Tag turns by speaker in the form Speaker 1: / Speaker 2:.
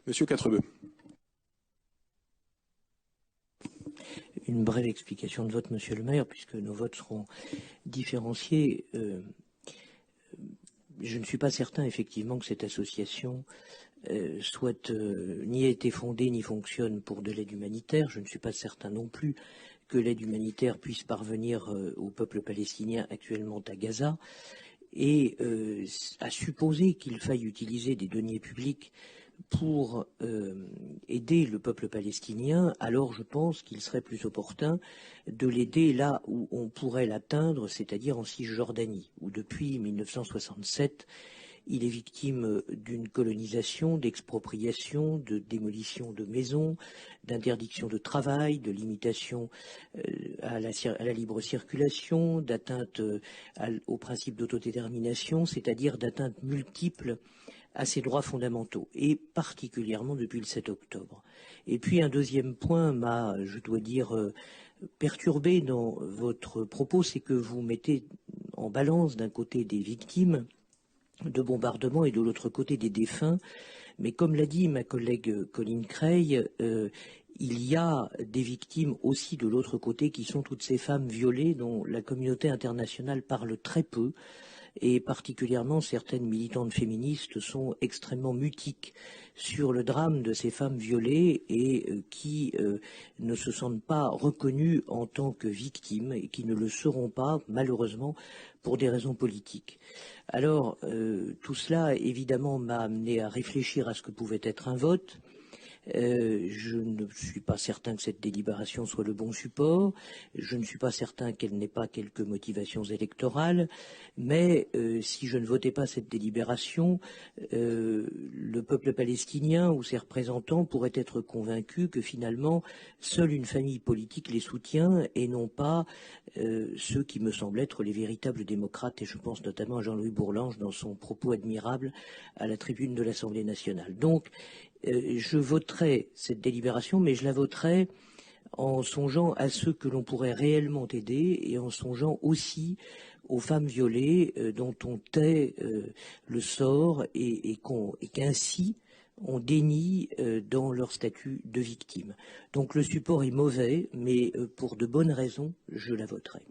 Speaker 1: Monsieur Quatrebeu.
Speaker 2: Une brève explication de vote, Monsieur le maire, puisque nos votes seront différenciés. Je ne suis pas certain, effectivement, que cette association soit ni a été fondée ni fonctionne pour de l'aide humanitaire. Je ne suis pas certain non plus que l'aide humanitaire puisse parvenir au peuple palestinien actuellement à Gaza. Et à supposer qu'il faille utiliser des deniers publics pour aider le peuple palestinien, alors je pense qu'il serait plus opportun de l'aider là où on pourrait l'atteindre, c'est-à-dire en Cisjordanie, où depuis 1967, il est victime d'une colonisation, d'expropriation, de démolition de maisons, d'interdiction de travail, de limitation à la libre circulation, d'atteinte au principe d'autodétermination, c'est-à-dire d'atteinte multiples à ses droits fondamentaux, et particulièrement depuis le 7 octobre. Et puis un deuxième point m'a, je dois dire, perturbé dans votre propos, c'est que vous mettez en balance d'un côté des victimes de bombardements et de l'autre côté des défunts. Mais comme l'a dit ma collègue Colline Creil, il y a des victimes aussi de l'autre côté qui sont toutes ces femmes violées dont la communauté internationale parle très peu. Et particulièrement certaines militantes féministes sont extrêmement mutiques sur le drame de ces femmes violées et qui ne se sentent pas reconnues en tant que victimes et qui ne le seront pas, malheureusement, pour des raisons politiques. Alors, tout cela, évidemment, m'a amené à réfléchir à ce que pouvait être un vote. Je ne suis pas certain que cette délibération soit le bon support. Je ne suis pas certain qu'elle n'ait pas quelques motivations électorales. Mais si je ne votais pas cette délibération, le peuple palestinien ou ses représentants pourraient être convaincus que finalement, seule une famille politique les soutient et non pas ceux qui me semblent être les véritables démocrates. Et je pense notamment à Jean-Louis Bourlanges dans son propos admirable à la tribune de l'Assemblée nationale. Donc, je voterai cette délibération, mais je la voterai en songeant à ceux que l'on pourrait réellement aider et en songeant aussi aux femmes violées dont on tait le sort et qu'ainsi on dénie dans leur statut de victime. Donc le support est mauvais, mais pour de bonnes raisons, je la voterai.